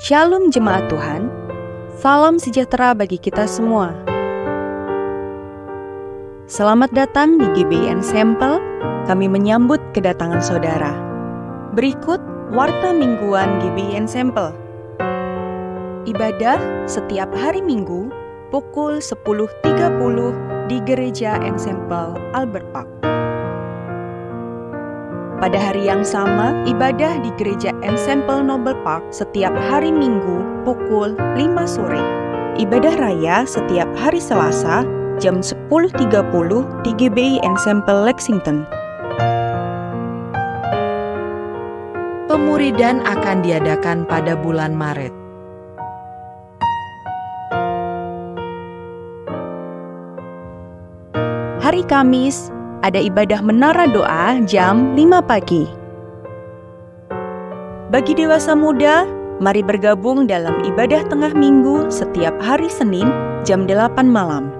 Shalom jemaat Tuhan, salam sejahtera bagi kita semua. Selamat datang di GBI Ensemble, kami menyambut kedatangan saudara. Berikut warta mingguan GBI Ensemble. Ibadah setiap hari Minggu pukul 10.30 di Gereja Ensemble Albert Park. Pada hari yang sama, ibadah di Gereja Ensemble Noble Park setiap hari Minggu pukul 5 sore. Ibadah raya setiap hari Selasa jam 10.30 di GBI Ensemble Lexington. Pemuridan akan diadakan pada bulan Maret. Hari Kamis, ada ibadah menara doa jam 5 pagi. Bagi dewasa muda, mari bergabung dalam ibadah tengah minggu setiap hari Senin jam 8 malam.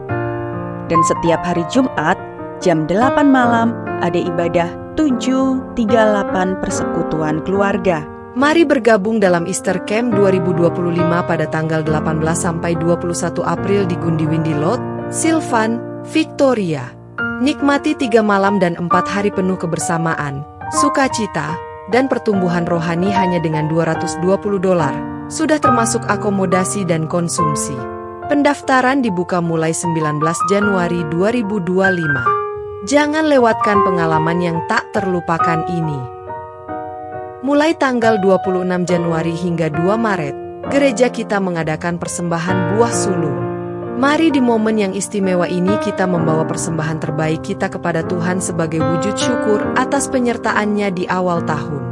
Dan setiap hari Jumat jam 8 malam ada ibadah 738 Persekutuan Keluarga. Mari bergabung dalam Easter Camp 2025 pada tanggal 18 sampai 21 April di Gondi-Windy Lodge, Sylvan, Victoria. Nikmati 3 malam dan 4 hari penuh kebersamaan, sukacita, dan pertumbuhan rohani hanya dengan $220. Sudah termasuk akomodasi dan konsumsi. Pendaftaran dibuka mulai 19 Januari 2025. Jangan lewatkan pengalaman yang tak terlupakan ini. Mulai tanggal 26 Januari hingga 2 Maret, gereja kita mengadakan persembahan buah sulung. Mari di momen yang istimewa ini kita membawa persembahan terbaik kita kepada Tuhan sebagai wujud syukur atas penyertaannya di awal tahun.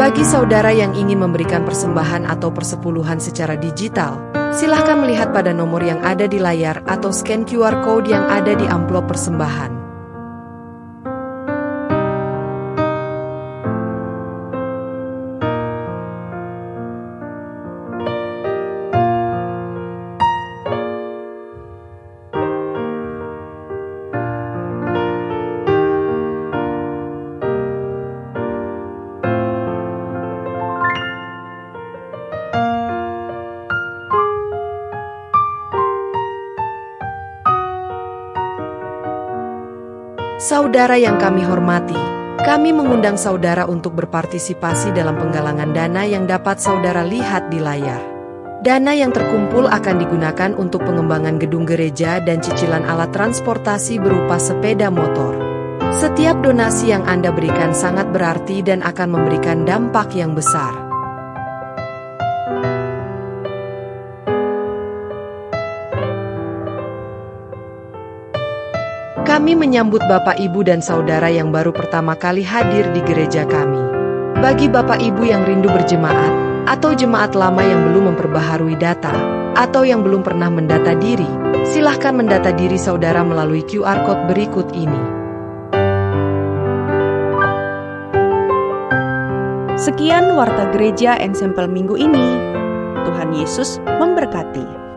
Bagi saudara yang ingin memberikan persembahan atau persepuluhan secara digital, silahkan melihat pada nomor yang ada di layar atau scan QR Code yang ada di amplop persembahan. Saudara yang kami hormati, kami mengundang saudara untuk berpartisipasi dalam penggalangan dana yang dapat saudara lihat di layar. Dana yang terkumpul akan digunakan untuk pengembangan gedung gereja dan cicilan alat transportasi berupa sepeda motor. Setiap donasi yang Anda berikan sangat berarti dan akan memberikan dampak yang besar. Kami menyambut Bapak Ibu dan Saudara yang baru pertama kali hadir di gereja kami. Bagi Bapak Ibu yang rindu berjemaat, atau jemaat lama yang belum memperbaharui data, atau yang belum pernah mendata diri, silahkan mendata diri saudara melalui QR Code berikut ini. Sekian warta gereja Ensemble minggu ini. Tuhan Yesus memberkati.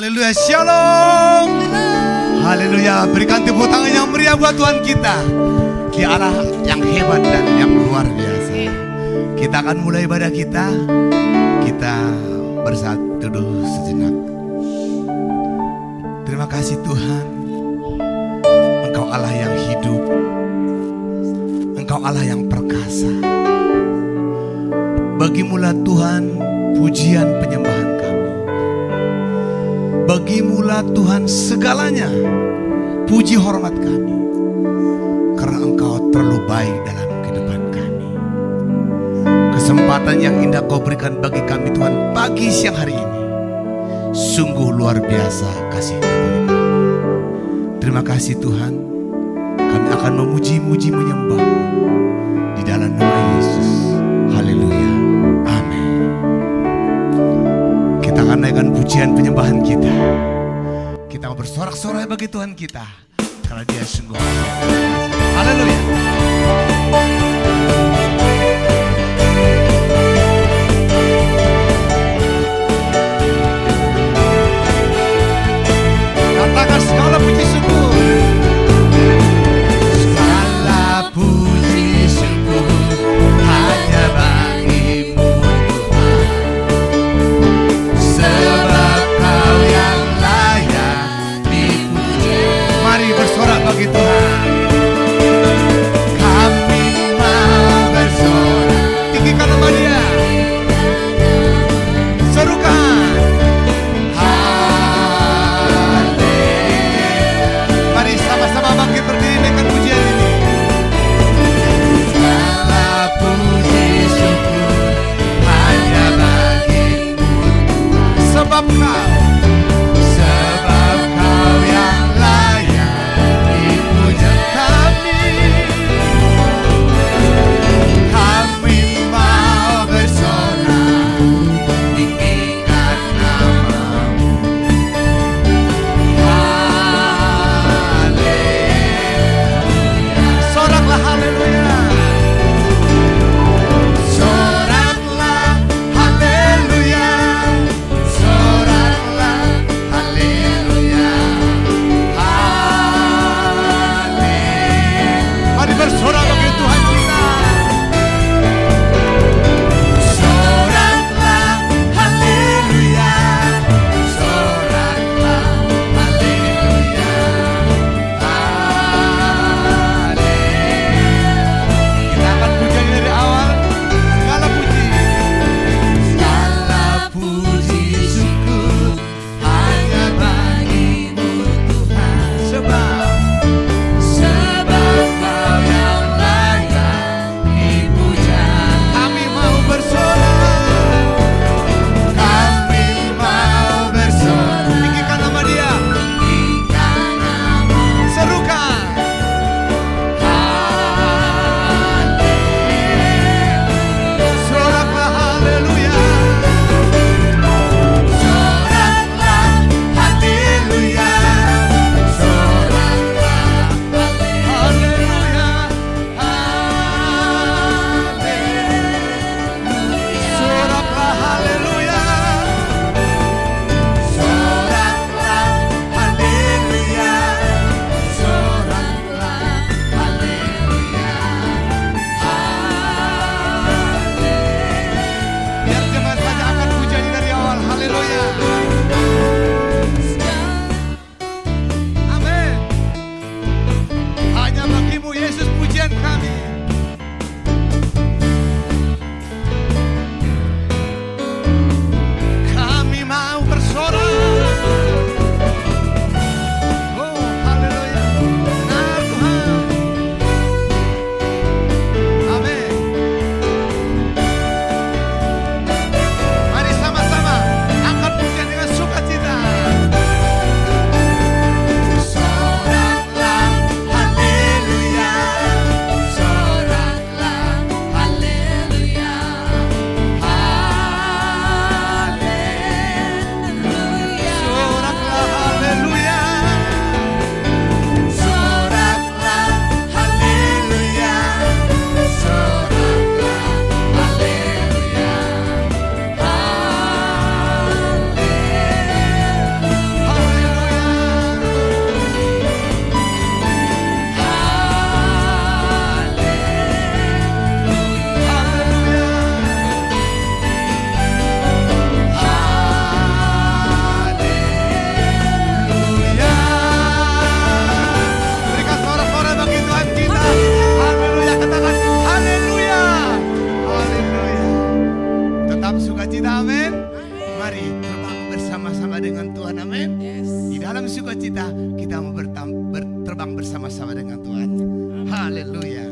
Haleluya, shalom. Haleluya, berikan tepuk tangan yang meriah buat Tuhan kita. Dia Allah yang hebat dan yang luar biasa. Kita akan mulai ibadah kita. Kita bersatu duduk sejenak. Terima kasih Tuhan. Engkau Allah yang hidup. Engkau Allah yang perkasa. Bagimulah Tuhan pujian penyembahan kami. Bagimulah Tuhan segalanya puji hormat kami. Karena Engkau terlalu baik dalam kehidupan kami. Kesempatan yang indah Kau berikan bagi kami Tuhan pagi siang hari ini. Sungguh luar biasa kasih-Mu bagi kami. Terima kasih Tuhan. Kami akan memuji-muji menyembah-Mu di dalam nama Yesus. Haleluya. Amin. Kita akan naikkan pujian penyembahan kita. Kita bersorak-sorai bagi Tuhan kita. Karena Dia sungguh. Haleluya. Katakan segala puji syukur. Segala puji syukur hanya bagi-Mu Tuhan. Sebab Kau yang layak dipuji. Mari bersorak bagi Tuhan. Kami Mari terbang bersama-sama dengan Tuhan, amin. Di dalam sukacita kita mau terbang bersama-sama dengan Tuhan. Haleluya.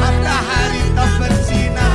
Matahari tak bersinar.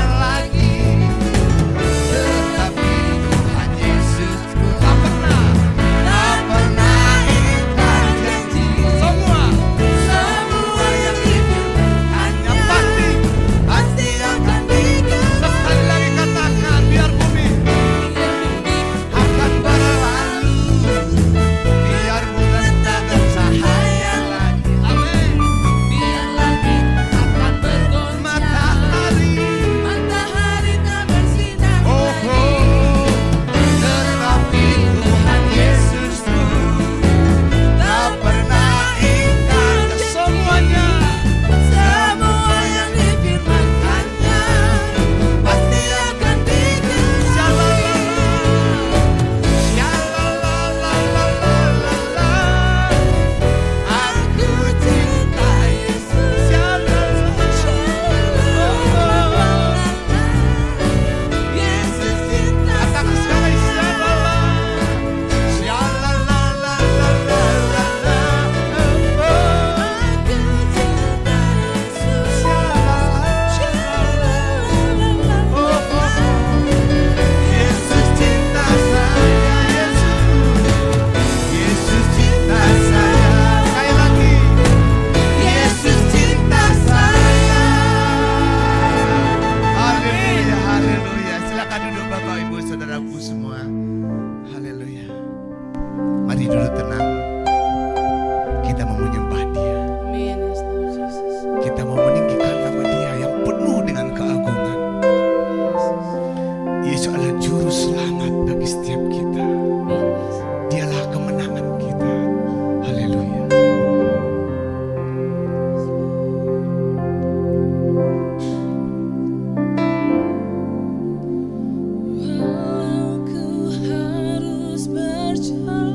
dulu tenang. Kita mau menyembah Dia. Kita mau meninggikan nama Dia yang penuh dengan keagungan. Yesus adalah juru selamat bagi setiap kita. Dialah kemenangan kita. Haleluya. Aku harus berjalan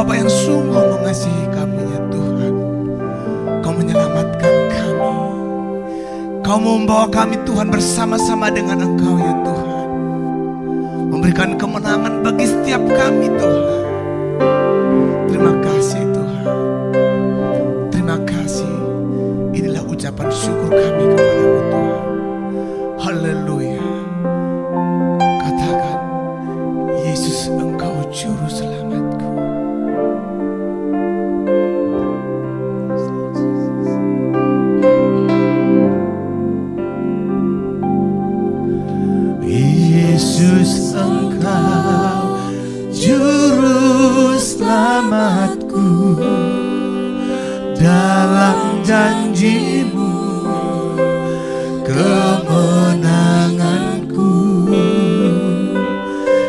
Bapa yang sungguh mengasihi kami ya Tuhan. Kau menyelamatkan kami. Kau membawa kami Tuhan bersama-sama dengan Engkau ya Tuhan. Memberikan kemenangan bagi setiap kami Tuhan. Terima kasih Tuhan. Terima kasih. Inilah ucapan syukur kami kepada-Mu Tuhan. Haleluya. Katakan, Yesus Engkau juru selamatku. Yesus Engkau juru selamatku. Dalam janji-Mu kemenanganku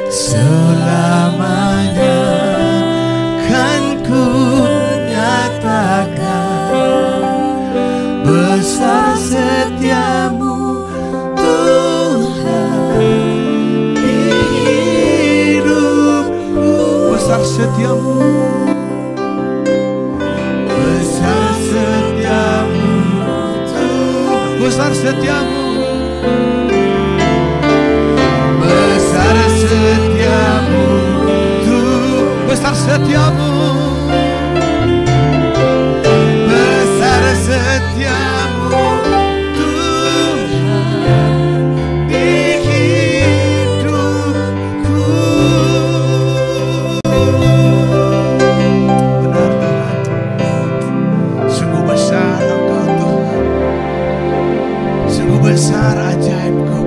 selamanya kan ku nyatakan. Besar setia-Mu Tuhan di hidupku. Besar setia-Mu, besar setia-Mu Tuhan. Besar setia-Mu, besar setia-Mu Tuhan. Besar setia-Mu, besar setia-Mu Tuhan di hidupku. Benar Tuhan, sungguh besar Engkau Tuhan. Sungguh besar ajaib Kau.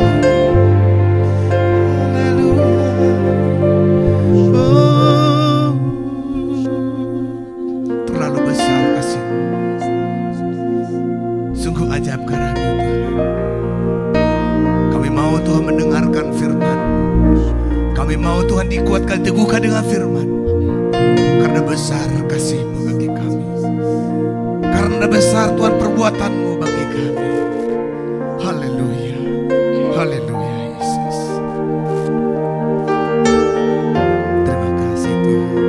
Terlalu besar kasih-Mu. Sungguh ajaib karya-Mu Tuhan. Kami mau Tuhan mendengarkan firman. Kami mau Tuhan dikuatkan, teguhkan dengan firman. Karena besar kasih-Mu bagi kami. Karena besar Tuhan perbuatan-Mu bagi kami. Haleluya. Haleluya Yesus. Terima kasih Tuhan.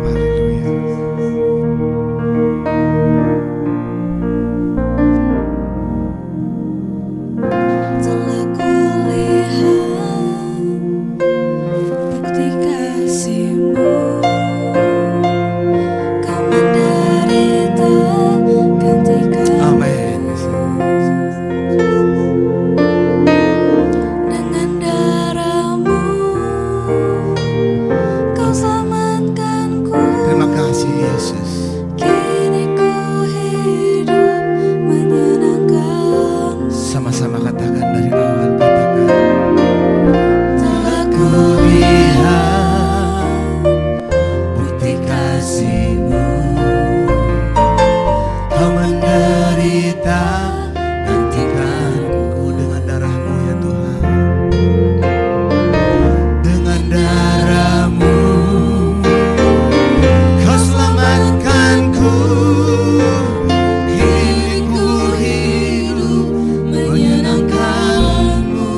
Haleluya. Telah kulihat bukti kasih-Mu. Kau menderita gantikan. Amin. Dengan darah-Mu Kau selamatkanku. Terima kasih Yesus. Kini ku hidup menyenangkan. Sama-sama katakan dari awal, katakan. Telah Kulihat bukti kasih-Mu. Kau menderita gantikanku dengan darah-Mu ya Tuhan. Dengan darah-Mu Kau selamatkanku. Kini ku hidup menyenangkan-Mu.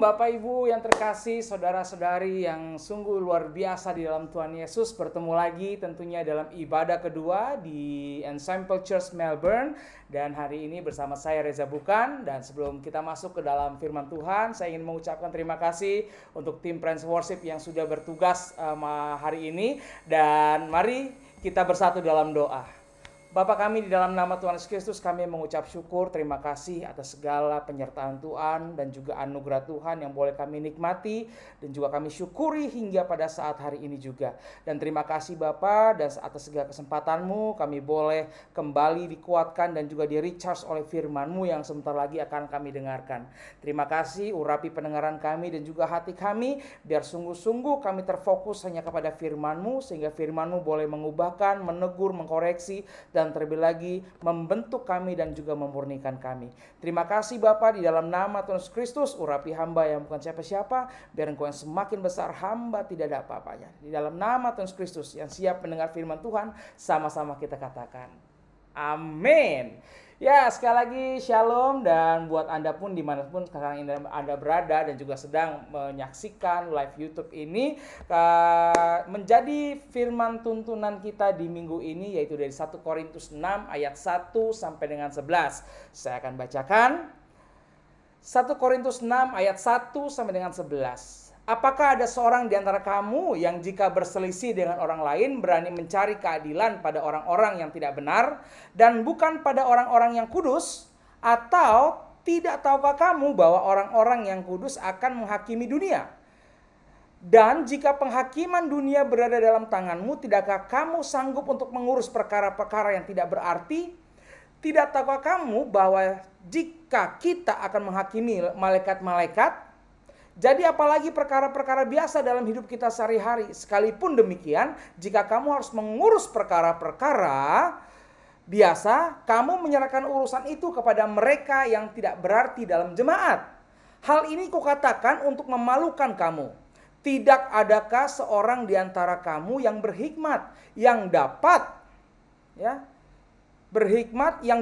Bapak Ibu yang terkasih, saudara-saudari yang sungguh luar biasa di dalam Tuhan Yesus. Bertemu lagi tentunya dalam ibadah kedua di Ensemble Church Melbourne. Dan hari ini bersama saya Reza Bukan. Dan sebelum kita masuk ke dalam firman Tuhan, saya ingin mengucapkan terima kasih untuk tim Praise Worship yang sudah bertugas hari ini. Dan mari kita bersatu dalam doa. Bapa kami, di dalam nama Tuhan Yesus Kristus kami mengucap syukur, terima kasih atas segala penyertaan Tuhan dan juga anugerah Tuhan yang boleh kami nikmati dan juga kami syukuri hingga pada saat hari ini juga. Dan terima kasih Bapa, dan atas segala kesempatan-Mu kami boleh kembali dikuatkan dan juga di-recharge oleh firman-Mu yang sebentar lagi akan kami dengarkan. Terima kasih, urapi pendengaran kami dan juga hati kami, biar sungguh-sungguh kami terfokus hanya kepada firman-Mu, sehingga firman-Mu boleh mengubahkan, menegur, mengkoreksi, dan terlebih lagi membentuk kami dan juga memurnikan kami. Terima kasih Bapa, di dalam nama Tuhan Yesus Kristus, urapi hamba yang bukan siapa-siapa, biar Engkau yang semakin besar, hamba tidak ada apa-apanya. Di dalam nama Tuhan Yesus Kristus yang siap mendengar firman Tuhan, sama-sama kita katakan amin. Ya, sekali lagi shalom, dan buat Anda pun dimanapun sekarang Anda berada dan juga sedang menyaksikan live YouTube ini, menjadi firman tuntunan kita di minggu ini, yaitu dari 1 Korintus 6 ayat 1 sampai dengan 11. Saya akan bacakan 1 Korintus 6 ayat 1 sampai dengan 11. Apakah ada seorang di antara kamu yang jika berselisih dengan orang lain berani mencari keadilan pada orang-orang yang tidak benar dan bukan pada orang-orang yang kudus? Atau tidak tahukah kamu bahwa orang-orang yang kudus akan menghakimi dunia? Dan jika penghakiman dunia berada dalam tanganmu, tidakkah kamu sanggup untuk mengurus perkara-perkara yang tidak berarti? Tidak tahukah kamu bahwa jika kita akan menghakimi malaikat-malaikat, jadi apalagi perkara-perkara biasa dalam hidup kita sehari-hari. Sekalipun demikian, jika kamu harus mengurus perkara-perkara biasa, kamu menyerahkan urusan itu kepada mereka yang tidak berarti dalam jemaat. Hal ini kukatakan untuk memalukan kamu. Tidak adakah seorang di antara kamu yang berhikmat, yang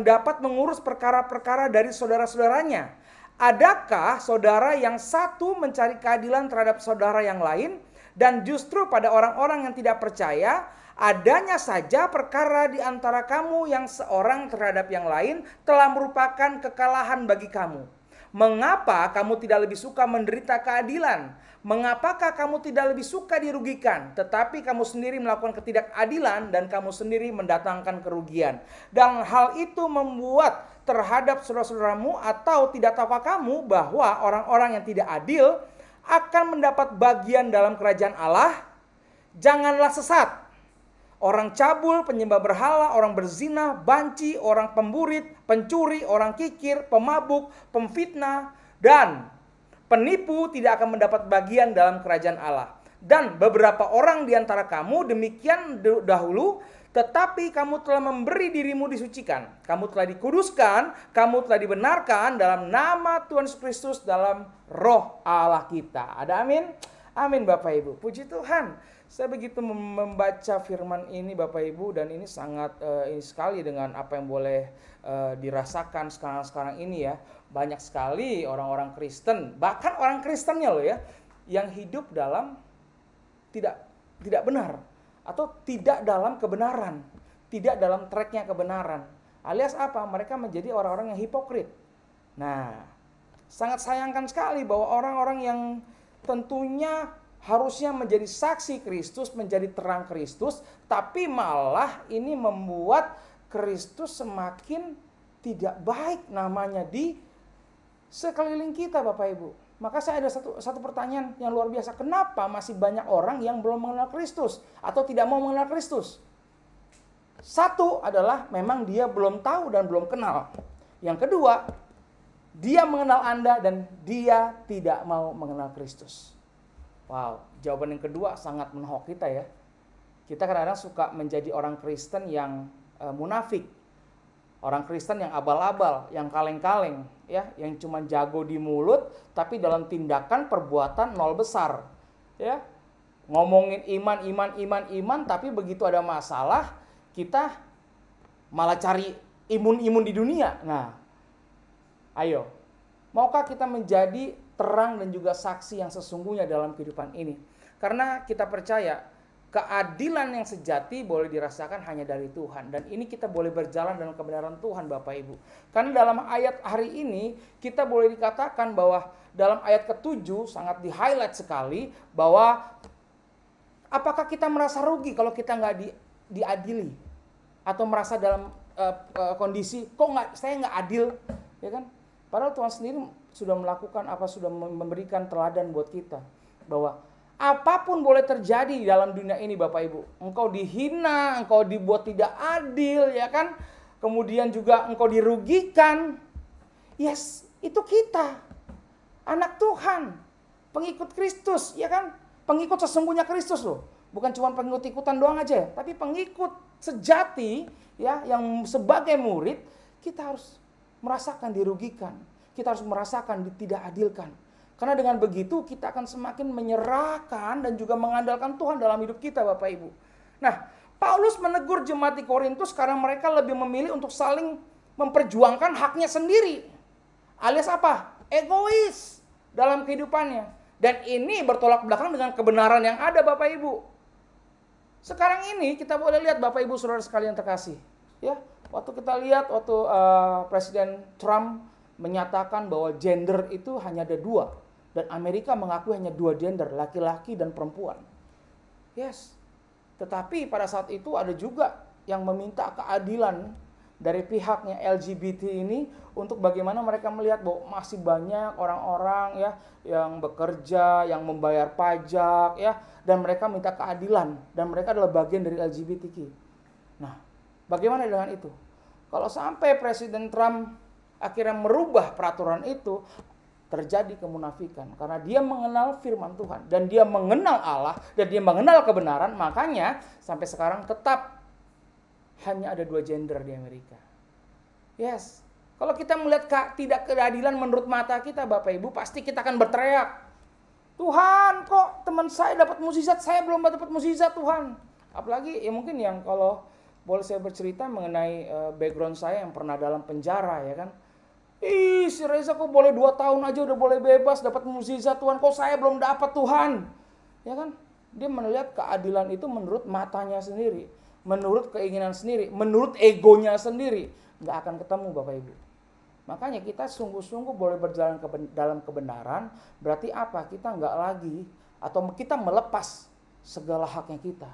dapat mengurus perkara-perkara dari saudara-saudaranya? Adakah saudara yang satu mencari keadilan terhadap saudara yang lain, dan justru pada orang-orang yang tidak percaya adanya saja perkara di antara kamu yang seorang terhadap yang lain telah merupakan kekalahan bagi kamu? Mengapa kamu tidak lebih suka menderita keadilan? Mengapakah kamu tidak lebih suka dirugikan? Tetapi kamu sendiri melakukan ketidakadilan dan kamu sendiri mendatangkan kerugian. Dan hal itu membuat terhadap saudara-saudaramu, atau tidak tahukah kamu bahwa orang-orang yang tidak adil akan mendapat bagian dalam kerajaan Allah? Janganlah sesat. Orang cabul, penyembah berhala, orang berzina, banci, orang pemburit, pencuri, orang kikir, pemabuk, pemfitnah, dan penipu tidak akan mendapat bagian dalam kerajaan Allah. Dan beberapa orang di antara kamu demikian dahulu, tetapi kamu telah memberi dirimu disucikan. Kamu telah dikuduskan, kamu telah dibenarkan dalam nama Tuhan Yesus Kristus, dalam roh Allah kita. Ada amin? Amin Bapak Ibu. Puji Tuhan. Saya begitu membaca firman ini Bapak Ibu, dan ini sangat ini sekali dengan apa yang boleh dirasakan sekarang ini ya. Banyak sekali orang-orang Kristen, bahkan orang Kristennya loh ya, yang hidup dalam tidak benar, atau tidak dalam kebenaran, tidak dalam tracknya kebenaran. Alias apa? Mereka menjadi orang-orang yang hipokrit. Nah, sangat sayangkan sekali bahwa orang-orang yang tentunya harusnya menjadi saksi Kristus, menjadi terang Kristus, tapi malah ini membuat Kristus semakin tidak baik namanya di sekeliling kita Bapak Ibu. Maka saya ada satu pertanyaan yang luar biasa. Kenapa masih banyak orang yang belum mengenal Kristus atau tidak mau mengenal Kristus? Satu adalah memang dia belum tahu dan belum kenal. Yang kedua, dia mengenal Anda dan dia tidak mau mengenal Kristus. Wow, jawaban yang kedua sangat menohok kita ya. Kita kadang-kadang suka menjadi orang Kristen yang munafik. Orang Kristen yang abal-abal, yang kaleng-kaleng, ya, yang cuma jago di mulut, tapi dalam tindakan perbuatan nol besar, ya. Ngomongin iman, tapi begitu ada masalah, kita malah cari imun di dunia. Nah, ayo, maukah kita menjadi terang dan juga saksi yang sesungguhnya dalam kehidupan ini. Karena kita percaya keadilan yang sejati boleh dirasakan hanya dari Tuhan. Dan ini kita boleh berjalan dalam kebenaran Tuhan Bapak Ibu. Karena dalam ayat hari ini kita boleh dikatakan bahwa dalam ayat ke-7 sangat di-highlight sekali bahwa apakah kita merasa rugi kalau kita nggak diadili? Atau merasa dalam kondisi saya nggak adil, ya kan? Padahal Tuhan sendiri sudah melakukan sudah memberikan teladan buat kita bahwa apapun boleh terjadi di dalam dunia ini Bapak Ibu. Engkau dihina, engkau dibuat tidak adil, ya kan? Kemudian juga engkau dirugikan. Yes, itu kita. Anak Tuhan, pengikut Kristus, ya kan? Pengikut sesungguhnya Kristus loh. Bukan cuma pengikut-ikutan doang aja, tapi pengikut sejati, ya, yang sebagai murid, kita harus merasakan dirugikan. Kita harus merasakan tidak adilkan. Karena dengan begitu kita akan semakin menyerahkan dan juga mengandalkan Tuhan dalam hidup kita Bapak Ibu. Nah, Paulus menegur jemaat di Korintus karena mereka lebih memilih untuk saling memperjuangkan haknya sendiri. Alias apa? Egois dalam kehidupannya. Dan ini bertolak belakang dengan kebenaran yang ada Bapak Ibu. Sekarang ini kita boleh lihat Bapak Ibu saudara sekalian terkasih. Ya, waktu kita lihat Presiden Trump menyatakan bahwa gender itu hanya ada 2. Dan Amerika mengakui hanya 2 gender, laki-laki dan perempuan. Yes. Tetapi pada saat itu ada juga yang meminta keadilan dari pihaknya LGBT ini untuk bagaimana mereka melihat bahwa masih banyak orang-orang ya yang bekerja, yang membayar pajak ya, dan mereka minta keadilan dan mereka adalah bagian dari LGBTQ. Nah, bagaimana dengan itu? Kalau sampai Presiden Trump akhirnya merubah peraturan itu, terjadi kemunafikan karena dia mengenal firman Tuhan dan dia mengenal Allah dan dia mengenal kebenaran. Makanya sampai sekarang tetap hanya ada 2 gender di Amerika. Yes, kalau kita melihat tidak keadilan menurut mata kita Bapak Ibu, pasti kita akan berteriak, Tuhan kok teman saya dapat mukjizat, saya belum dapat mukjizat Tuhan. Apalagi ya mungkin yang kalau boleh saya bercerita mengenai background saya yang pernah dalam penjara, ya kan. Si Reza kok boleh 2 tahun aja udah boleh bebas dapat mukjizat Tuhan, kok saya belum dapat Tuhan, ya kan? Dia melihat keadilan itu menurut matanya sendiri, menurut keinginan sendiri, menurut egonya sendiri, nggak akan ketemu Bapak Ibu. Makanya kita sungguh-sungguh boleh berjalan dalam kebenaran, berarti apa? Kita nggak lagi atau kita melepas segala haknya kita.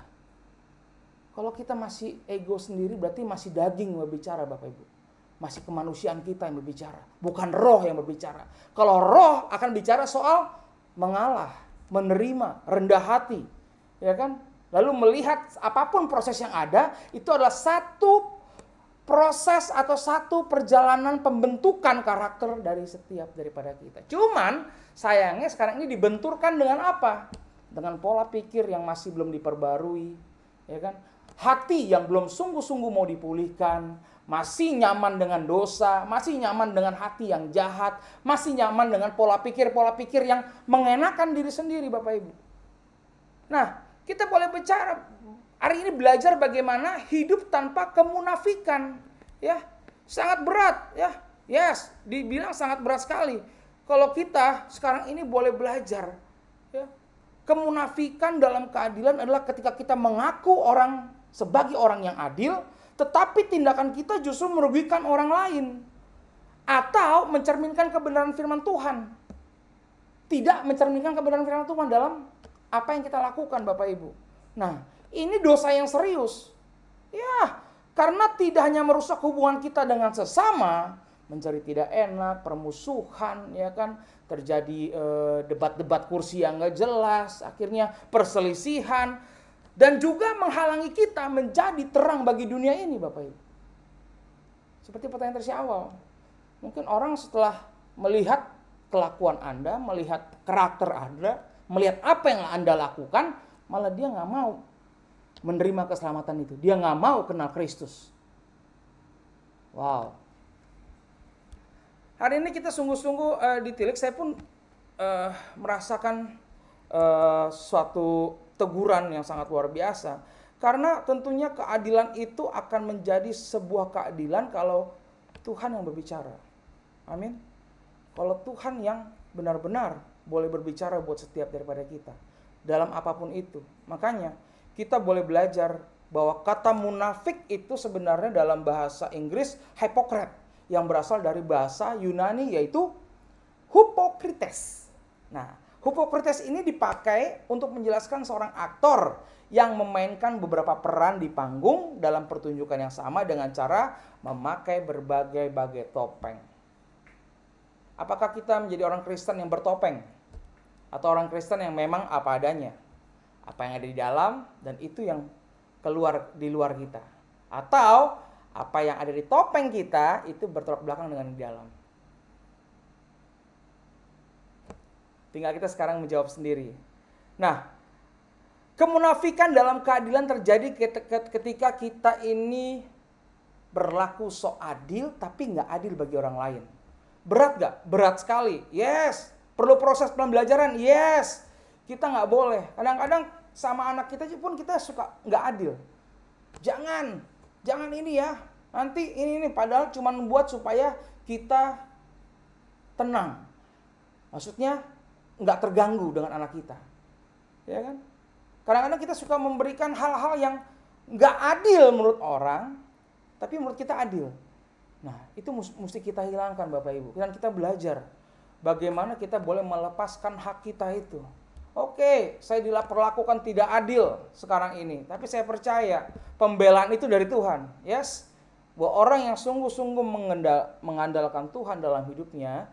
Kalau kita masih ego sendiri, berarti masih daging berbicara Bapak Ibu. Masih kemanusiaan kita yang berbicara, bukan roh yang berbicara. Kalau roh akan bicara soal mengalah, menerima, rendah hati, ya kan? Lalu melihat apapun proses yang ada, itu adalah satu proses atau satu perjalanan pembentukan karakter dari setiap daripada kita. Cuman sayangnya sekarang ini dibenturkan dengan apa? Dengan pola pikir yang masih belum diperbarui, ya kan? Hati yang belum sungguh-sungguh mau dipulihkan, masih nyaman dengan dosa, masih nyaman dengan hati yang jahat, masih nyaman dengan pola pikir yang mengenakan diri sendiri Bapak Ibu. Nah, kita boleh bicara hari ini belajar bagaimana hidup tanpa kemunafikan, ya. Sangat berat, ya. Yes, dibilang sangat berat sekali. Kalau kita sekarang ini boleh belajar, ya. Kemunafikan dalam keadilan adalah ketika kita mengaku orang sebagai orang yang adil, tetapi tindakan kita justru merugikan orang lain. Atau mencerminkan kebenaran firman Tuhan. Tidak mencerminkan kebenaran firman Tuhan dalam apa yang kita lakukan Bapak Ibu. Nah, ini dosa yang serius. Ya, karena tidak hanya merusak hubungan kita dengan sesama, mencari tidak enak, permusuhan, ya kan, terjadi debat-debat kursi yang gak jelas, akhirnya perselisihan, dan juga menghalangi kita menjadi terang bagi dunia ini Bapak Ibu. Seperti pertanyaan tadi awal. Mungkin orang setelah melihat kelakuan Anda, melihat karakter Anda, melihat apa yang Anda lakukan, malah dia gak mau menerima keselamatan itu. Dia gak mau kenal Kristus. Wow. Hari ini kita sungguh-sungguh ditilik. Saya pun merasakan suatu teguran yang sangat luar biasa. Karena tentunya keadilan itu akan menjadi sebuah keadilan kalau Tuhan yang berbicara. Amin. Kalau Tuhan yang benar-benar boleh berbicara buat setiap daripada kita. Dalam apapun itu. Makanya kita boleh belajar bahwa kata munafik itu sebenarnya dalam bahasa Inggris hypocrite, yang berasal dari bahasa Yunani yaitu hypocrites. Nah, hypocrites ini dipakai untuk menjelaskan seorang aktor yang memainkan beberapa peran di panggung dalam pertunjukan yang sama dengan cara memakai berbagai-bagai topeng. Apakah kita menjadi orang Kristen yang bertopeng? Atau orang Kristen yang memang apa adanya? Apa yang ada di dalam dan itu yang keluar di luar kita? Atau apa yang ada di topeng kita itu bertolak belakang dengan di dalam? Tinggal kita sekarang menjawab sendiri. Nah, kemunafikan dalam keadilan terjadi ketika kita ini berlaku sok adil tapi nggak adil bagi orang lain. Berat nggak? Berat sekali. Yes. Perlu proses pembelajaran. Yes. Kita nggak boleh. Kadang-kadang sama anak kita pun kita suka nggak adil. Jangan ini ya. Nanti ini padahal cuma buat supaya kita tenang. Maksudnya nggak terganggu dengan anak kita. Ya kan? Kadang-kadang kita suka memberikan hal-hal yang nggak adil menurut orang, tapi menurut kita adil. Nah, itu mesti kita hilangkan Bapak Ibu. Dan kita belajar bagaimana kita boleh melepaskan hak kita itu. Oke, saya diperlakukan tidak adil sekarang ini, tapi saya percaya pembelaan itu dari Tuhan. Yes, bahwa orang yang sungguh-sungguh mengandalkan Tuhan dalam hidupnya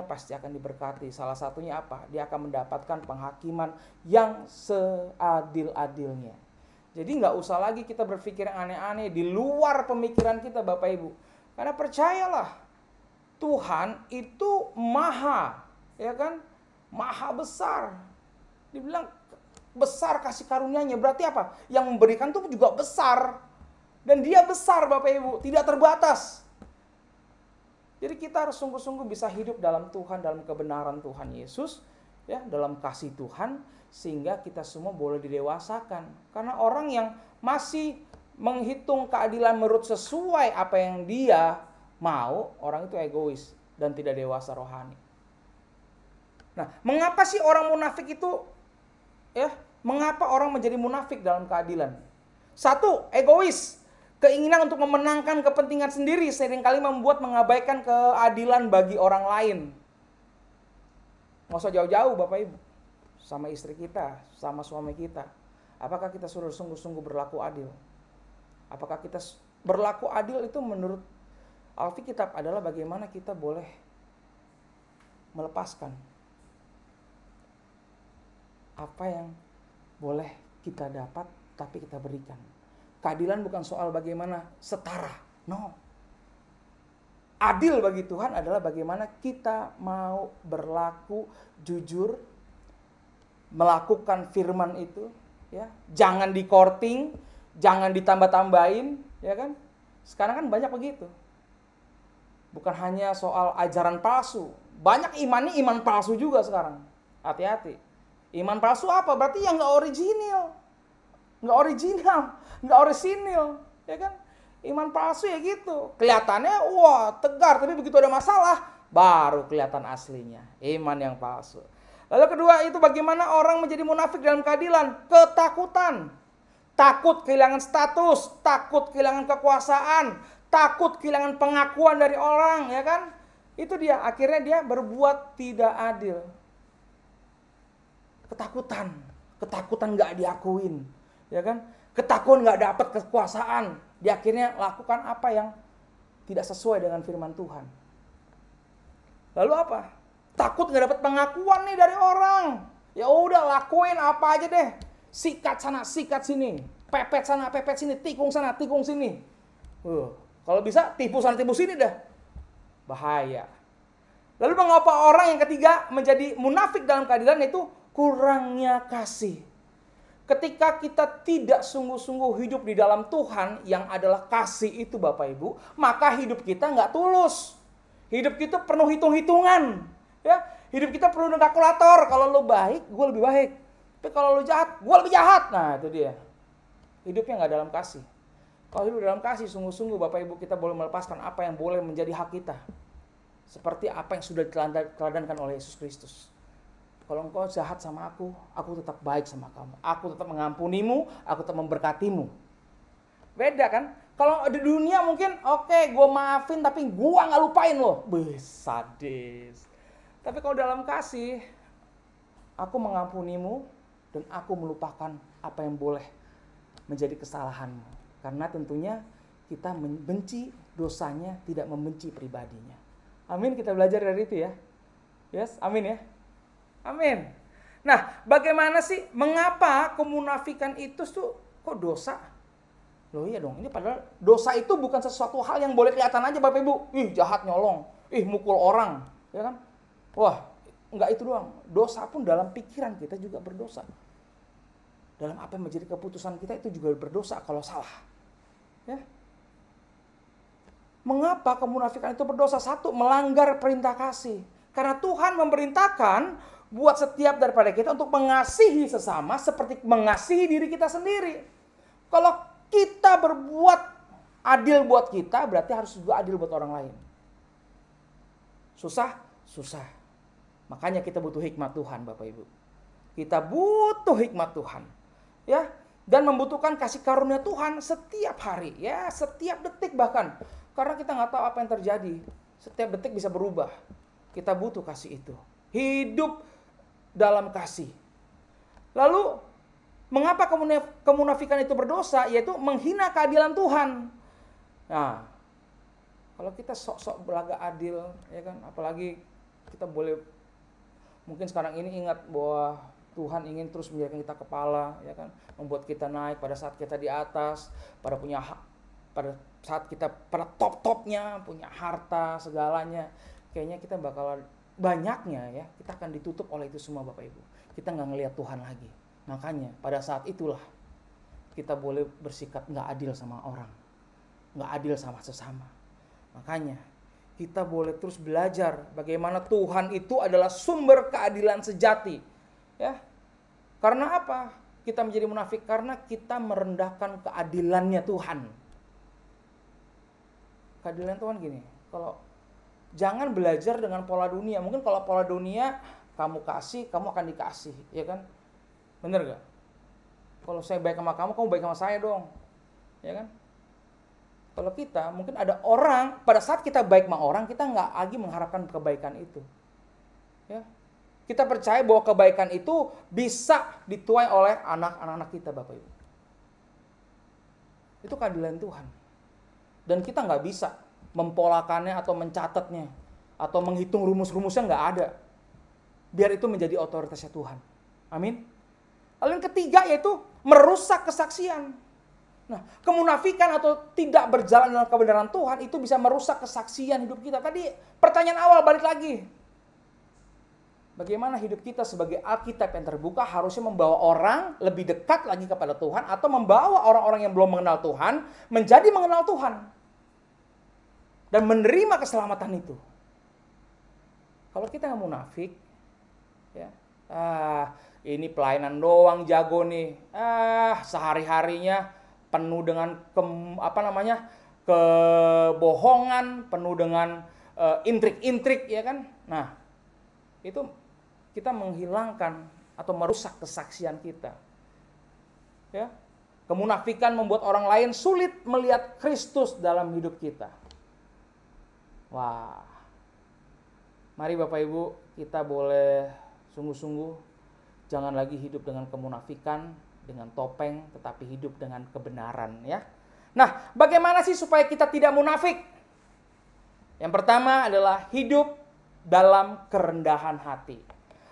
pasti akan diberkati. Salah satunya apa? Dia akan mendapatkan penghakiman yang seadil-adilnya. Jadi nggak usah lagi kita berpikir yang aneh-aneh di luar pemikiran kita Bapak Ibu. Karena percayalah, Tuhan itu maha, ya kan? Maha besar. Dibilang besar kasih karunia-Nya, berarti apa? Yang memberikan itu juga besar. Dan Dia besar Bapak Ibu, tidak terbatas. Jadi kita harus sungguh-sungguh bisa hidup dalam Tuhan, dalam kebenaran Tuhan Yesus, ya, dalam kasih Tuhan, sehingga kita semua boleh didewasakan. Karena orang yang masih menghitung keadilan menurut sesuai apa yang dia mau, orang itu egois dan tidak dewasa rohani. Nah, mengapa sih orang munafik itu, ya, mengapa orang menjadi munafik dalam keadilan? Satu, egois. Keinginan untuk memenangkan kepentingan sendiri seringkali membuat mengabaikan keadilan bagi orang lain. Nggak usah jauh-jauh Bapak Ibu. Sama istri kita, sama suami kita. Apakah kita sudah sungguh-sungguh berlaku adil? Apakah kita berlaku adil itu menurut Alkitab adalah bagaimana kita boleh melepaskan apa yang boleh kita dapat tapi kita berikan. Keadilan bukan soal bagaimana setara. No. Adil bagi Tuhan adalah bagaimana kita mau berlaku jujur, melakukan firman itu, ya. Jangan di-courting, jangan ditambah-tambahin, ya kan? Sekarang kan banyak begitu. Bukan hanya soal ajaran palsu. Banyak iman palsu juga sekarang. Hati-hati. Iman palsu apa? Berarti yang nggak original. Nggak orisinil, ya kan? Iman palsu ya gitu. Kelihatannya wah tegar, tapi begitu ada masalah baru kelihatan aslinya. Iman yang palsu. Lalu kedua itu bagaimana orang menjadi munafik dalam keadilan? Ketakutan. Takut kehilangan status, takut kehilangan kekuasaan, takut kehilangan pengakuan dari orang, ya kan? Itu dia, akhirnya dia berbuat tidak adil. Ketakutan nggak diakuin. Ya kan? Ketakutan nggak dapat kekuasaan, dia akhirnya lakukan apa yang tidak sesuai dengan firman Tuhan. Lalu apa? Takut nggak dapat pengakuan nih dari orang. Ya udah lakuin apa aja deh. Sikat sana, sikat sini, pepet sana, pepet sini, tikung sana, tikung sini. Kalau bisa tipu sana, tipu sini dah. Bahaya. Lalu mengapa orang yang ketiga menjadi munafik dalam keadilan itu kurangnya kasih. Ketika kita tidak sungguh-sungguh hidup di dalam Tuhan yang adalah kasih itu Bapak Ibu, maka hidup kita nggak tulus. Hidup kita penuh hitung-hitungan. Ya, hidup kita penuh dengan kalkulator. Kalau lo baik, gue lebih baik. Tapi kalau lo jahat, gue lebih jahat. Nah itu dia. Hidupnya nggak dalam kasih. Kalau hidup dalam kasih, sungguh-sungguh Bapak Ibu kita boleh melepaskan apa yang boleh menjadi hak kita. Seperti apa yang sudah diteladankan oleh Yesus Kristus. Kalau engkau jahat sama aku tetap baik sama kamu. Aku tetap mengampunimu, aku tetap memberkatimu. Beda kan? Kalau di dunia mungkin oke, gue maafin tapi gue gak lupain lo. Sadis. Tapi kalau dalam kasih, aku mengampunimu dan aku melupakan apa yang boleh menjadi kesalahanmu. Karena tentunya kita membenci dosanya, tidak membenci pribadinya. Amin, kita belajar dari itu ya. Yes, amin ya. Amin. Nah, bagaimana sih, mengapa kemunafikan itu tuh kok dosa? Loh iya dong, ini padahal dosa itu bukan sesuatu hal yang boleh kelihatan aja Bapak Ibu. Ih jahat nyolong, ih mukul orang, ya kan? Wah, enggak itu doang. Dosa pun dalam pikiran kita juga berdosa. Dalam apa yang menjadi keputusan kita itu juga berdosa kalau salah. Ya. Mengapa kemunafikan itu berdosa? Satu, melanggar perintah kasih. Karena Tuhan memerintahkan buat setiap daripada kita untuk mengasihi sesama seperti mengasihi diri kita sendiri. Kalau kita berbuat adil buat kita, berarti harus juga adil buat orang lain. Susah? Susah. Makanya kita butuh hikmat Tuhan, Bapak Ibu. Kita butuh hikmat Tuhan. Ya, dan membutuhkan kasih karunia Tuhan setiap hari, ya, setiap detik bahkan. Karena kita nggak tahu apa yang terjadi. Setiap detik bisa berubah. Kita butuh kasih itu. Hidup dalam kasih. Lalu, mengapa kemunafikan itu berdosa? Yaitu menghina keadilan Tuhan. Nah, kalau kita sok-sok belaga adil, ya kan, apalagi kita boleh, mungkin sekarang ini ingat bahwa Tuhan ingin terus menjadikan kita kepala, ya kan, membuat kita naik pada saat kita di atas, pada saat kita pada top-topnya, punya harta segalanya, kayaknya kita bakal banyaknya ya, kita akan ditutup oleh itu semua Bapak Ibu. Kita nggak ngelihat Tuhan lagi. Makanya pada saat itulah kita boleh bersikap nggak adil sama orang, nggak adil sama sesama. Makanya kita boleh terus belajar bagaimana Tuhan itu adalah sumber keadilan sejati. Ya, karena apa? Kita menjadi munafik karena kita merendahkan keadilannya Tuhan. Keadilan Tuhan gini, kalau jangan belajar dengan pola dunia. Mungkin kalau pola dunia kamu kasih, kamu akan dikasih, ya kan? Bener gak? Kalau saya baik sama kamu, kamu baik sama saya dong, ya kan? Kalau kita, mungkin ada orang, pada saat kita baik sama orang, kita nggak lagi mengharapkan kebaikan itu, ya. Kita percaya bahwa kebaikan itu bisa dituai oleh anak-anak kita, Bapak Ibu. Itu keadilan Tuhan. Dan kita nggak bisa mempolakannya atau mencatatnya atau menghitung rumus-rumusnya, nggak ada. Biar itu menjadi otoritasnya Tuhan. Amin. Lalu yang ketiga yaitu merusak kesaksian. Nah, kemunafikan atau tidak berjalan dalam kebenaran Tuhan itu bisa merusak kesaksian hidup kita. Tadi pertanyaan awal balik lagi. Bagaimana hidup kita sebagai Alkitab yang terbuka harusnya membawa orang lebih dekat lagi kepada Tuhan atau membawa orang-orang yang belum mengenal Tuhan menjadi mengenal Tuhan dan menerima keselamatan itu. Kalau kita nggak munafik, ya, ini pelayanan doang jago nih, sehari-harinya penuh dengan kebohongan, penuh dengan intrik-intrik, ya kan? Nah, itu kita menghilangkan atau merusak kesaksian kita. Ya. Kemunafikan membuat orang lain sulit melihat Kristus dalam hidup kita. Wah. Mari Bapak Ibu, kita boleh sungguh-sungguh jangan lagi hidup dengan kemunafikan, dengan topeng, tetapi hidup dengan kebenaran, ya. Nah, bagaimana sih supaya kita tidak munafik? Yang pertama adalah hidup dalam kerendahan hati.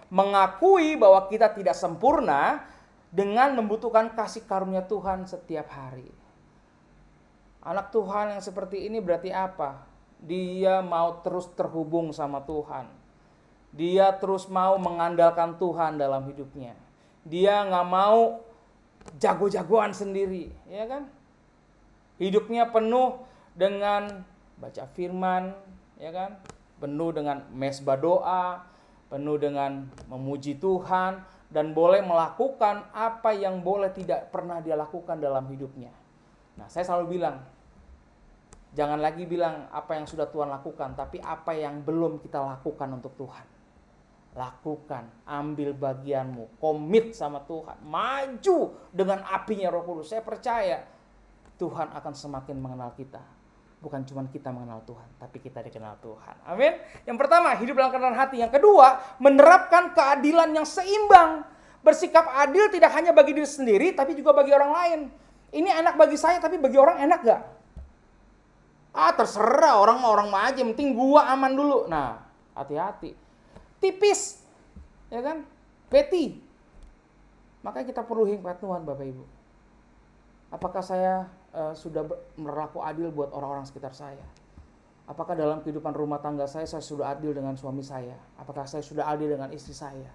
Mengakui bahwa kita tidak sempurna dengan membutuhkan kasih karunia Tuhan setiap hari. Anak Tuhan yang seperti ini berarti apa? Dia mau terus terhubung sama Tuhan. Dia terus mau mengandalkan Tuhan dalam hidupnya. Dia nggak mau jago-jagoan sendiri, ya kan? Hidupnya penuh dengan baca firman, ya kan? Penuh dengan mesbah doa, penuh dengan memuji Tuhan, dan boleh melakukan apa yang boleh tidak pernah dia lakukan dalam hidupnya. Nah, saya selalu bilang, Jangan lagi bilang apa yang sudah Tuhan lakukan, tapi apa yang belum kita lakukan untuk Tuhan. Lakukan, ambil bagianmu, komit sama Tuhan, maju dengan apinya Roh Kudus. Saya percaya Tuhan akan semakin mengenal kita. Bukan cuma kita mengenal Tuhan, tapi kita dikenal Tuhan. Amin. Yang pertama, hidup dalam kebenaran hati. Yang kedua, menerapkan keadilan yang seimbang. Bersikap adil tidak hanya bagi diri sendiri, tapi juga bagi orang lain. Ini enak bagi saya, tapi bagi orang enak gak? Terserah, orang aja, yang penting gua aman dulu. Nah, hati-hati. Tipis, ya kan? Petty. Makanya kita perlu hikmat Tuhan, Bapak Ibu. Apakah saya sudah berlaku adil buat orang-orang sekitar saya? Apakah dalam kehidupan rumah tangga saya sudah adil dengan suami saya? Apakah saya sudah adil dengan istri saya?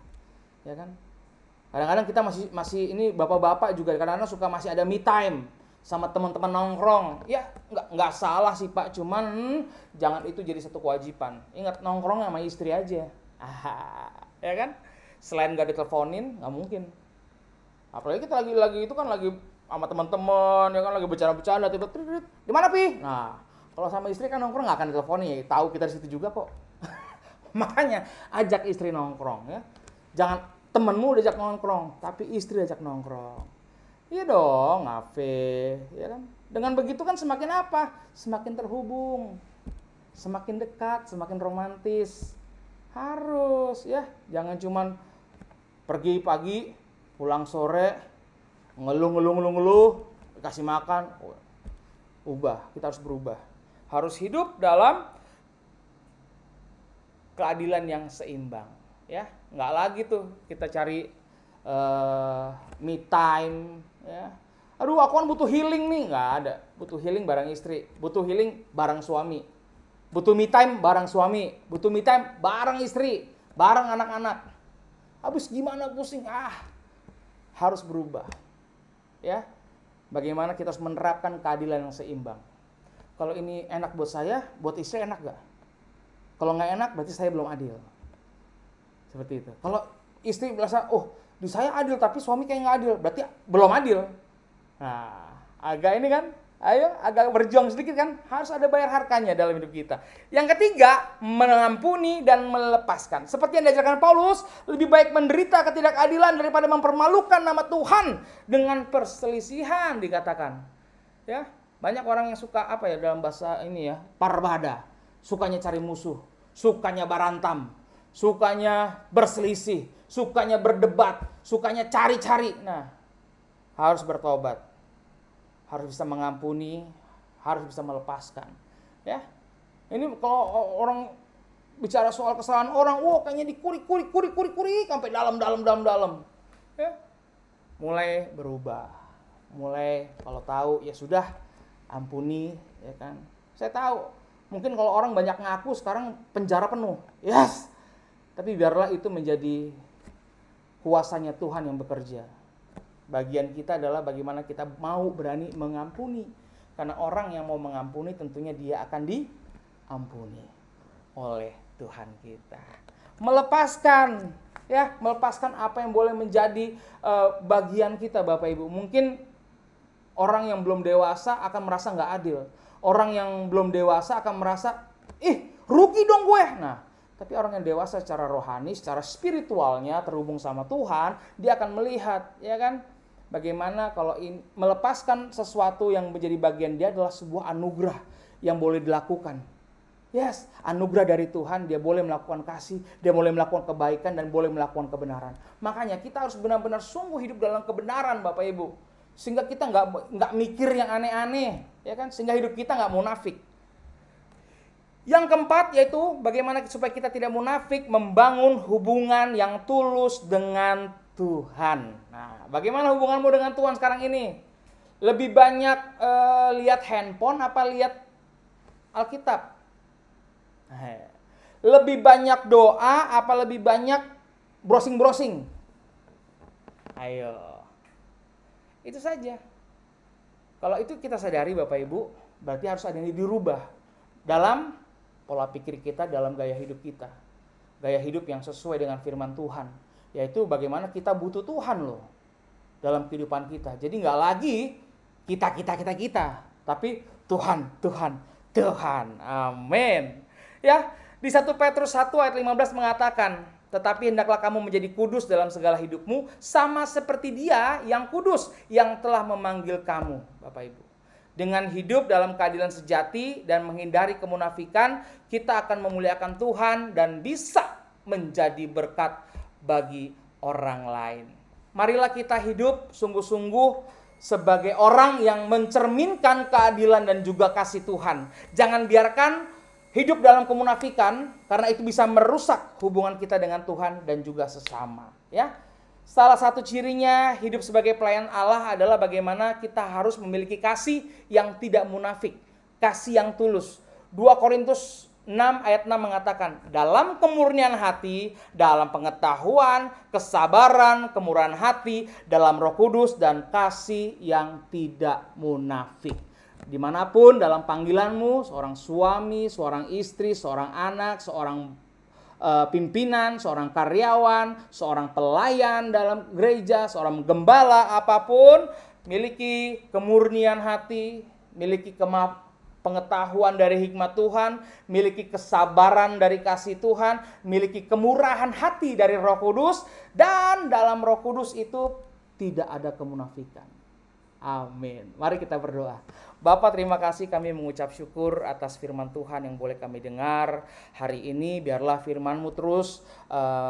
Ya kan? Kadang-kadang kita masih ini bapak-bapak juga kadang-kadang suka masih ada me time sama teman-teman nongkrong. Ya nggak salah sih Pak, cuman jangan itu jadi satu kewajiban. Ingat, nongkrong sama istri aja. Ya kan? Selain nggak diteleponin, nggak mungkin. Apalagi kita lagi itu kan lagi sama teman-teman, ya kan lagi bercanda-bercanda, tiba-tiba di mana Pi? Nah, kalau sama istri kan nongkrong nggak akan diteleponi, ya. Tahu kita di situ juga kok. Makanya ajak istri nongkrong, ya. Jangan temenmu diajak nongkrong, tapi istri diajak nongkrong. Iya dong, ngafe, ya kan? Dengan begitu kan semakin apa? Semakin terhubung, semakin dekat, semakin romantis. Harus, ya. Jangan cuman pergi pagi, pulang sore, ngeluh, kasih makan. Ubah, kita harus berubah. Harus hidup dalam keadilan yang seimbang, ya. Nggak lagi tuh kita cari me time, ya. Aduh, aku kan butuh healing nih. Nggak ada. Butuh healing bareng istri, butuh healing bareng suami, butuh me time bareng suami, butuh me time bareng istri, bareng anak-anak. Habis gimana pusing? Harus berubah, ya. Bagaimana kita harus menerapkan keadilan yang seimbang. Kalau ini enak buat saya, buat istri enak gak? Kalau nggak enak, berarti saya belum adil. Seperti itu. Kalau istri merasa, di saya adil tapi suami kayak nggak adil, berarti belum adil. Nah, agak ini kan, agak berjuang sedikit kan, harus ada bayar harganya dalam hidup kita. Yang ketiga, mengampuni dan melepaskan. Seperti yang diajarkan Paulus, lebih baik menderita ketidakadilan daripada mempermalukan nama Tuhan dengan perselisihan, dikatakan. Ya, banyak orang yang suka dalam bahasa ini ya, parbada, sukanya cari musuh, sukanya barantam, sukanya berselisih, sukanya berdebat, sukanya cari-cari. Nah, harus bertobat, harus bisa mengampuni, harus bisa melepaskan. Ya, ini kalau orang bicara soal kesalahan orang, kayaknya dikuri sampai dalam. Ya, mulai berubah, mulai kalau tahu ya sudah ampuni, ya kan. Saya tahu, mungkin kalau orang banyak ngaku sekarang penjara penuh, yes. Tapi biarlah itu menjadi kuasanya Tuhan yang bekerja. Bagian kita adalah bagaimana kita mau berani mengampuni. Karena orang yang mau mengampuni tentunya dia akan diampuni oleh Tuhan kita. Melepaskan, ya, melepaskan apa yang boleh menjadi bagian kita, Bapak Ibu. Mungkin orang yang belum dewasa akan merasa nggak adil. Orang yang belum dewasa akan merasa, rugi dong gue. Nah, tapi orang yang dewasa secara rohani, secara spiritualnya terhubung sama Tuhan, dia akan melihat, ya kan, bagaimana kalau melepaskan sesuatu yang menjadi bagian dia adalah sebuah anugerah yang boleh dilakukan. Yes, anugerah dari Tuhan, dia boleh melakukan kasih, dia boleh melakukan kebaikan dan boleh melakukan kebenaran. Makanya kita harus benar-benar sungguh hidup dalam kebenaran, Bapak Ibu, sehingga kita nggak mikir yang aneh-aneh, ya kan, sehingga hidup kita nggak munafik. Yang keempat yaitu bagaimana supaya kita tidak munafik, membangun hubungan yang tulus dengan Tuhan. Nah, bagaimana hubunganmu dengan Tuhan sekarang ini? Lebih banyak lihat handphone apa lihat Alkitab? Lebih banyak doa apa lebih banyak browsing-browsing? Ayo. Itu saja. Kalau itu kita sadari Bapak Ibu, berarti harus ada yang dirubah dalam pola pikir kita, dalam gaya hidup kita. Gaya hidup yang sesuai dengan firman Tuhan. Yaitu bagaimana kita butuh Tuhan loh dalam kehidupan kita. Jadi nggak lagi kita. Tapi Tuhan. Tuhan. Amin. Ya, di 1 Petrus 1 ayat 15 mengatakan, tetapi hendaklah kamu menjadi kudus dalam segala hidupmu, sama seperti Dia yang kudus, yang telah memanggil kamu, Bapak Ibu. Dengan hidup dalam keadilan sejati dan menghindari kemunafikan, kita akan memuliakan Tuhan dan bisa menjadi berkat bagi orang lain. Marilah kita hidup sungguh-sungguh sebagai orang yang mencerminkan keadilan dan juga kasih Tuhan. Jangan biarkan hidup dalam kemunafikan, karena itu bisa merusak hubungan kita dengan Tuhan dan juga sesama. Ya, salah satu cirinya hidup sebagai pelayan Allah adalah bagaimana kita harus memiliki kasih yang tidak munafik, kasih yang tulus. 2 Korintus 6 ayat 6 mengatakan, dalam kemurnian hati, dalam pengetahuan, kesabaran, kemurahan hati, dalam Roh Kudus dan kasih yang tidak munafik. Dimanapun dalam panggilanmu, seorang suami, seorang istri, seorang anak, seorang pimpinan, seorang karyawan, seorang pelayan dalam gereja, seorang gembala, apapun, miliki kemurnian hati, miliki pengetahuan dari hikmat Tuhan, miliki kesabaran dari kasih Tuhan, miliki kemurahan hati dari Roh Kudus, dan dalam Roh Kudus itu tidak ada kemunafikan. Amin. Mari kita berdoa. Bapa, terima kasih, kami mengucap syukur atas firman Tuhan yang boleh kami dengar hari ini. Biarlah firman-Mu terus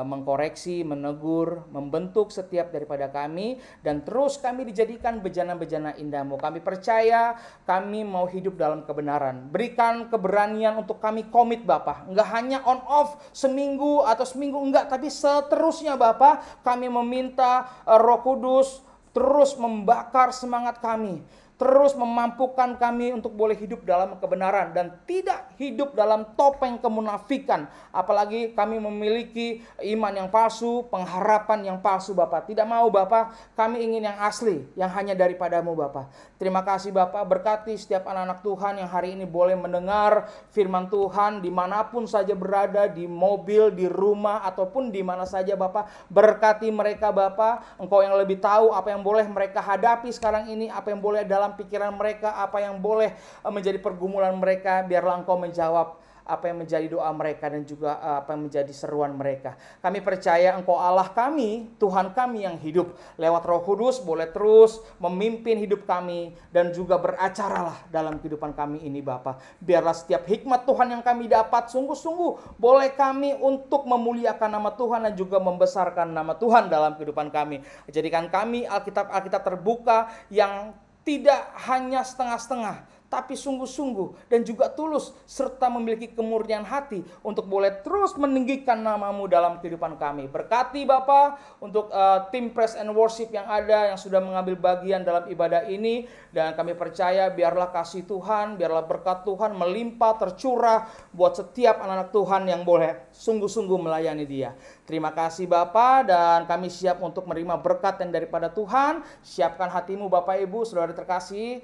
mengkoreksi, menegur, membentuk setiap daripada kami, dan terus kami dijadikan bejana-bejana indah-Mu. Kami percaya kami mau hidup dalam kebenaran. Berikan keberanian untuk kami komit, Bapa. Enggak hanya on off seminggu atau seminggu, enggak, tapi seterusnya, Bapa. Kami meminta Roh Kudus terus membakar semangat kami, terus memampukan kami untuk boleh hidup dalam kebenaran dan tidak hidup dalam topeng kemunafikan. Apalagi kami memiliki iman yang palsu, pengharapan yang palsu, Bapak. Tidak mau, Bapak, kami ingin yang asli, yang hanya daripada-Mu, Bapak. Terima kasih, Bapak. Berkati setiap anak-anak Tuhan yang hari ini boleh mendengar firman Tuhan dimanapun saja berada, di mobil, di rumah, ataupun di mana saja, Bapak. Berkati mereka, Bapak. Engkau yang lebih tahu apa yang boleh mereka hadapi sekarang ini, apa yang boleh dalam pikiran mereka, apa yang boleh menjadi pergumulan mereka. Biarlah Engkau menjawab apa yang menjadi doa mereka dan juga apa yang menjadi seruan mereka. Kami percaya Engkau Allah kami, Tuhan kami yang hidup. Lewat Roh Kudus boleh terus memimpin hidup kami dan juga beracaralah dalam kehidupan kami ini, Bapa. Biarlah setiap hikmat Tuhan yang kami dapat sungguh-sungguh boleh kami untuk memuliakan nama Tuhan dan juga membesarkan nama Tuhan dalam kehidupan kami. Jadikan kami Alkitab terbuka yang tidak hanya setengah-setengah, tapi sungguh-sungguh dan juga tulus, serta memiliki kemurnian hati untuk boleh terus meninggikan nama-Mu dalam kehidupan kami. Berkati Bapa untuk tim Praise and Worship yang ada, yang sudah mengambil bagian dalam ibadah ini. Dan kami percaya biarlah kasih Tuhan, biarlah berkat Tuhan melimpah tercurah buat setiap anak-anak Tuhan yang boleh sungguh-sungguh melayani Dia. Terima kasih Bapa, dan kami siap untuk menerima berkat yang daripada Tuhan. Siapkan hatimu Bapak Ibu, saudara terkasih.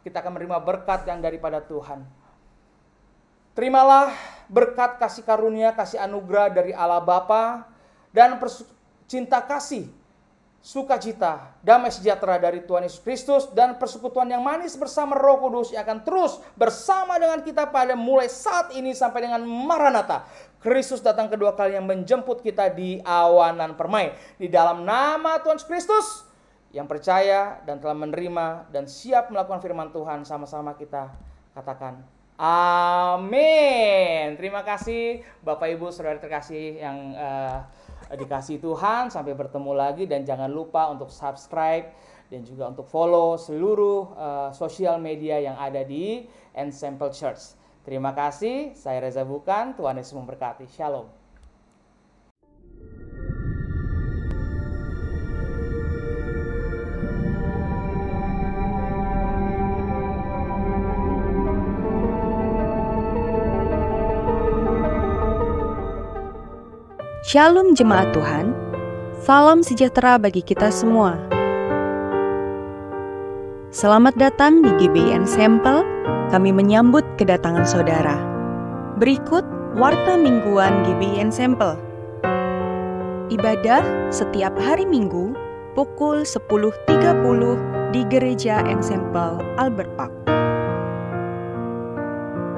Kita akan menerima berkat yang daripada Tuhan. Terimalah berkat kasih karunia, kasih anugerah dari Allah Bapa, dan cinta kasih, sukacita, damai sejahtera dari Tuhan Yesus Kristus, dan persekutuan yang manis bersama Roh Kudus yang akan terus bersama dengan kita pada mulai saat ini sampai dengan Maranatha. Kristus datang kedua kali yang menjemput kita di awanan permai. Di dalam nama Tuhan Yesus Kristus, yang percaya dan telah menerima dan siap melakukan firman Tuhan, sama-sama kita katakan amin. Terima kasih Bapak Ibu saudara terkasih yang dikasihi Tuhan. Sampai bertemu lagi, dan jangan lupa untuk subscribe dan juga untuk follow seluruh sosial media yang ada di Ensemble Church. Terima kasih, saya Reza Bukan. Tuhan Yesus memberkati. Shalom. Shalom jemaat Tuhan, salam sejahtera bagi kita semua. Selamat datang di GBI Ensemble, kami menyambut kedatangan saudara. Berikut warta mingguan GBI Ensemble. Ibadah setiap hari Minggu pukul 10.30 di Gereja Ensemble Albert Park.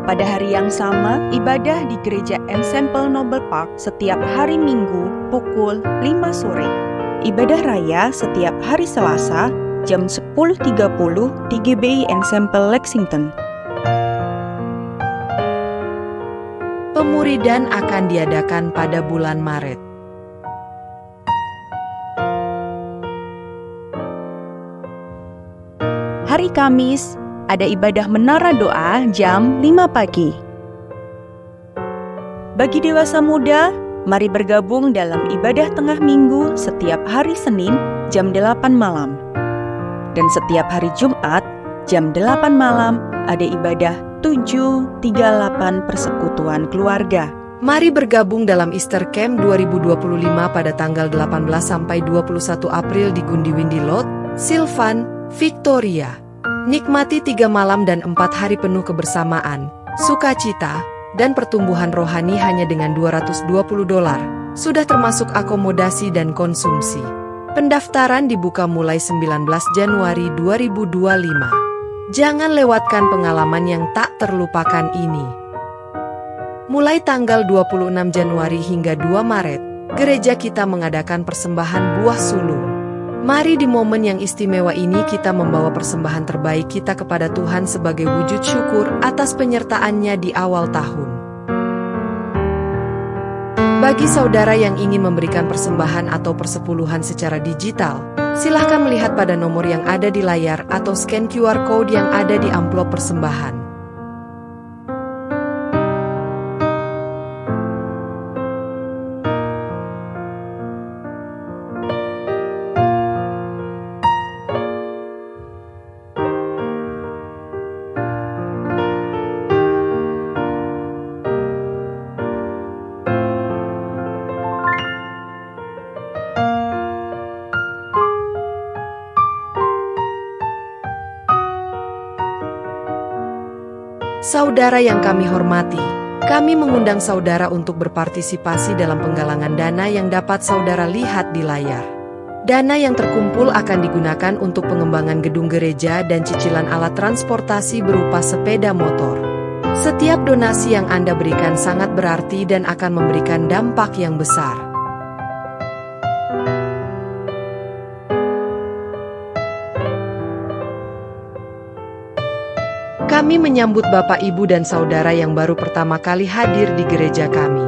Pada hari yang sama, ibadah di Gereja Ensemble Noble Park setiap hari Minggu pukul 5 sore. Ibadah raya setiap hari Selasa jam 10.30 di GBI Ensemble Lexington. Pemuridan akan diadakan pada bulan Maret. Hari Kamis, ada ibadah menara doa jam 5 pagi. Bagi dewasa muda, mari bergabung dalam ibadah tengah minggu setiap hari Senin jam 8 malam. Dan setiap hari Jumat jam 8 malam ada ibadah 738 Persekutuan Keluarga. Mari bergabung dalam Easter Camp 2025 pada tanggal 18 sampai 21 April di Gundi Windy Lodge, Sylvan, Victoria. Nikmati 3 malam dan 4 hari penuh kebersamaan, sukacita, dan pertumbuhan rohani hanya dengan $220. Sudah termasuk akomodasi dan konsumsi. Pendaftaran dibuka mulai 19 Januari 2025. Jangan lewatkan pengalaman yang tak terlupakan ini. Mulai tanggal 26 Januari hingga 2 Maret, gereja kita mengadakan persembahan buah sulung. Mari di momen yang istimewa ini kita membawa persembahan terbaik kita kepada Tuhan sebagai wujud syukur atas penyertaannya di awal tahun. Bagi saudara yang ingin memberikan persembahan atau persepuluhan secara digital, silahkan melihat pada nomor yang ada di layar atau scan QR Code yang ada di amplop persembahan. Saudara yang kami hormati, kami mengundang saudara untuk berpartisipasi dalam penggalangan dana yang dapat saudara lihat di layar. Dana yang terkumpul akan digunakan untuk pengembangan gedung gereja dan cicilan alat transportasi berupa sepeda motor. Setiap donasi yang Anda berikan sangat berarti dan akan memberikan dampak yang besar. Kami menyambut Bapak, Ibu, dan Saudara yang baru pertama kali hadir di gereja kami.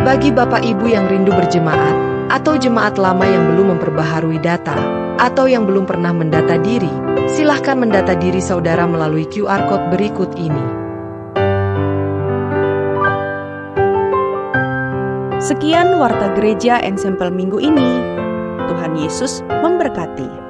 Bagi Bapak Ibu yang rindu berjemaat, atau jemaat lama yang belum memperbaharui data, atau yang belum pernah mendata diri, silahkan mendata diri saudara melalui QR Code berikut ini. Sekian Warta Gereja Ensemble minggu ini. Tuhan Yesus memberkati.